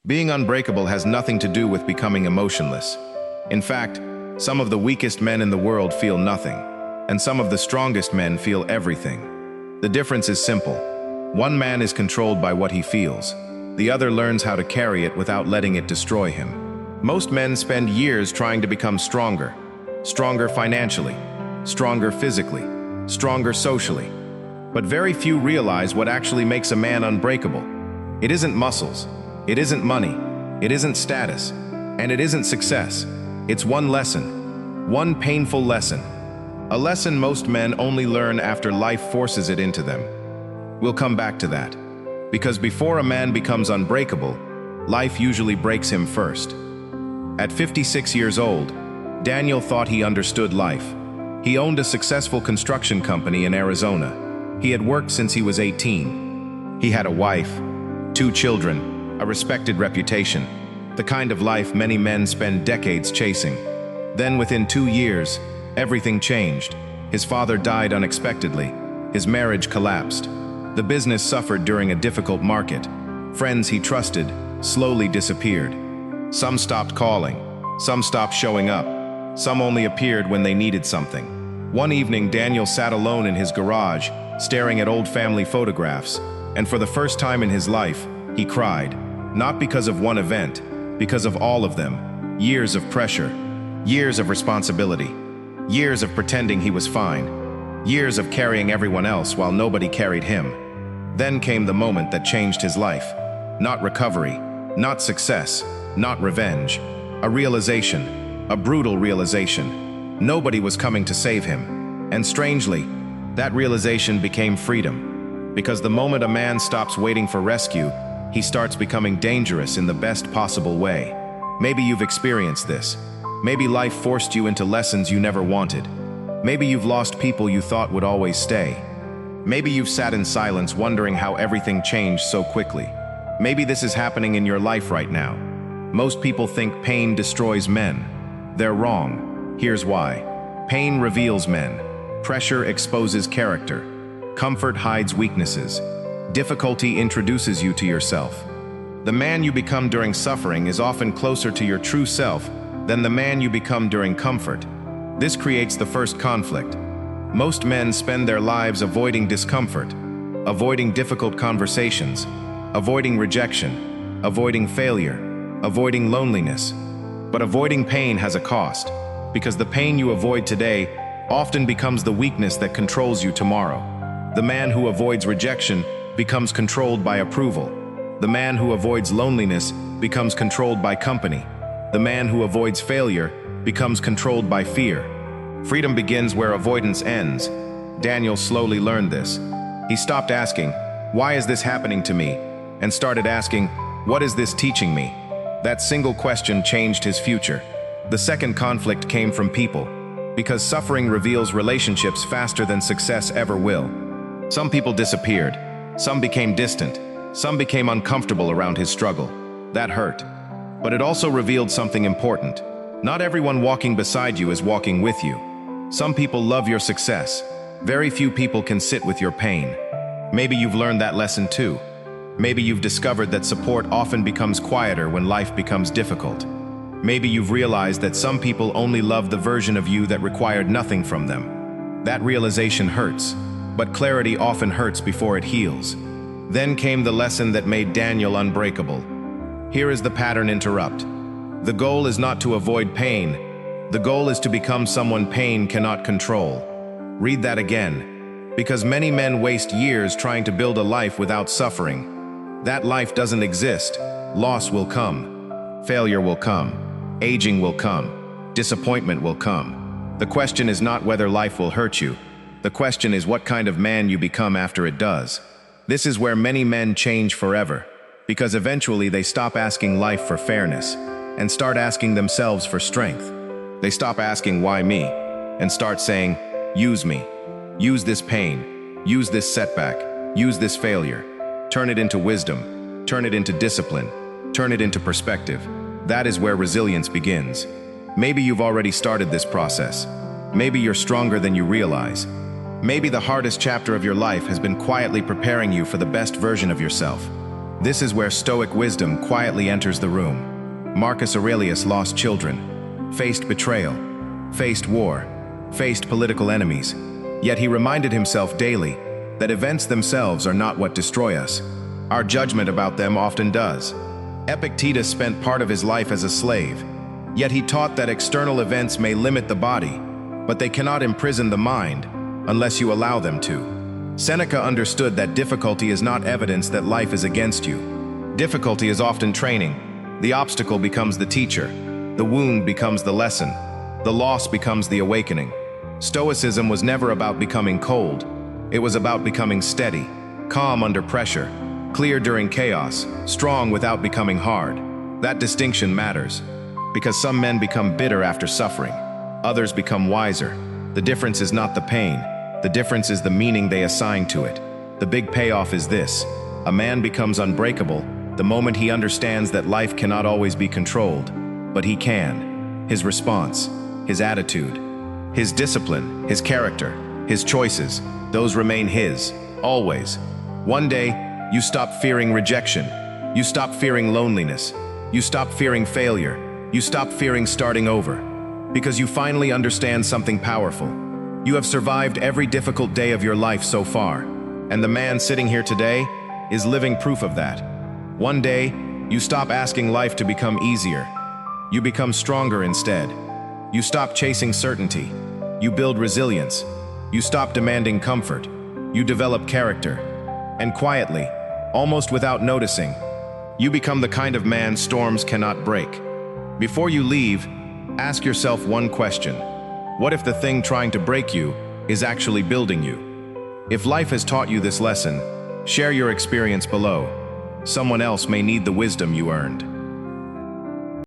Being unbreakable has nothing to do with becoming emotionless. In fact, some of the weakest men in the world feel nothing, and some of the strongest men feel everything. The difference is simple. One man is controlled by what he feels. The other learns how to carry it without letting it destroy him. Most men spend years trying to become stronger. Stronger financially, stronger physically, stronger socially. But very few realize what actually makes a man unbreakable. It isn't muscles, it isn't money, it isn't status, and it isn't success. It's one lesson, one painful lesson. A lesson most men only learn after life forces it into them. We'll come back to that. Because before a man becomes unbreakable, life usually breaks him first. At 56 years old, Daniel thought he understood life. He owned a successful construction company in Arizona. He had worked since he was 18. He had a wife, 2 children, a respected reputation, the kind of life many men spend decades chasing. Then within 2 years, everything changed. His father died unexpectedly. His marriage collapsed. The business suffered during a difficult market. Friends he trusted slowly disappeared. Some stopped calling. Some stopped showing up. Some only appeared when they needed something. One evening, Daniel sat alone in his garage, staring at old family photographs, and for the first time in his life, he cried. Not because of one event, because of all of them. Years of pressure, years of responsibility, years of pretending he was fine, years of carrying everyone else while nobody carried him. Then came the moment that changed his life. Not recovery, not success, not revenge. A realization. A brutal realization. Nobody was coming to save him. And strangely, that realization became freedom. Because the moment a man stops waiting for rescue, he starts becoming dangerous in the best possible way. Maybe you've experienced this. Maybe life forced you into lessons you never wanted. Maybe you've lost people you thought would always stay. Maybe you've sat in silence wondering how everything changed so quickly. Maybe this is happening in your life right now. Most people think pain destroys men. They're wrong. Here's why. Pain reveals men. Pressure exposes character. Comfort hides weaknesses. Difficulty introduces you to yourself. The man you become during suffering is often closer to your true self than the man you become during comfort. This creates the first conflict. Most men spend their lives avoiding discomfort, avoiding difficult conversations, avoiding rejection, avoiding failure, avoiding loneliness. But avoiding pain has a cost, because the pain you avoid today often becomes the weakness that controls you tomorrow. The man who avoids rejection becomes controlled by approval. The man who avoids loneliness becomes controlled by company. The man who avoids failure becomes controlled by fear. Freedom begins where avoidance ends. Daniel slowly learned this. He stopped asking, "Why is this happening to me?" and started asking, "What is this teaching me?" That single question changed his future. The second conflict came from people, because suffering reveals relationships faster than success ever will. Some people disappeared, some became distant, some became uncomfortable around his struggle. That hurt. But it also revealed something important. Not everyone walking beside you is walking with you. Some people love your success. Very few people can sit with your pain. Maybe you've learned that lesson too. Maybe you've discovered that support often becomes quieter when life becomes difficult. Maybe you've realized that some people only love the version of you that required nothing from them. That realization hurts, but clarity often hurts before it heals. Then came the lesson that made Daniel unbreakable. Here is the pattern interrupt. The goal is not to avoid pain. The goal is to become someone pain cannot control. Read that again. Because many men waste years trying to build a life without suffering. That life doesn't exist. Loss will come. Failure will come. Aging will come. Disappointment will come. The question is not whether life will hurt you. The question is what kind of man you become after it does. This is where many men change forever, because eventually they stop asking life for fairness and start asking themselves for strength. They stop asking why me and start saying, use me. Use this pain. Use this setback. Use this failure. Turn it into wisdom, turn it into discipline, turn it into perspective. That is where resilience begins. Maybe you've already started this process. Maybe you're stronger than you realize. Maybe the hardest chapter of your life has been quietly preparing you for the best version of yourself. This is where Stoic wisdom quietly enters the room. Marcus Aurelius lost children, faced betrayal, faced war, faced political enemies, yet he reminded himself daily that events themselves are not what destroy us. Our judgment about them often does. Epictetus spent part of his life as a slave, yet he taught that external events may limit the body, but they cannot imprison the mind unless you allow them to. Seneca understood that difficulty is not evidence that life is against you. Difficulty is often training. The obstacle becomes the teacher. The wound becomes the lesson. The loss becomes the awakening. Stoicism was never about becoming cold. It was about becoming steady, calm under pressure, clear during chaos, strong without becoming hard. That distinction matters, because some men become bitter after suffering. Others become wiser. The difference is not the pain. The difference is the meaning they assign to it. The big payoff is this: a man becomes unbreakable the moment he understands that life cannot always be controlled, but he can. His response, his attitude, his discipline, his character, his choices, those remain his, always. One day, you stop fearing rejection. You stop fearing loneliness. You stop fearing failure. You stop fearing starting over. Because you finally understand something powerful. You have survived every difficult day of your life so far, and the man sitting here today is living proof of that. One day, you stop asking life to become easier. You become stronger instead. You stop chasing certainty. You build resilience. You stop demanding comfort. You develop character. And quietly, almost without noticing, you become the kind of man storms cannot break. Before you leave, ask yourself one question. What if the thing trying to break you is actually building you? If life has taught you this lesson, share your experience below. Someone else may need the wisdom you earned.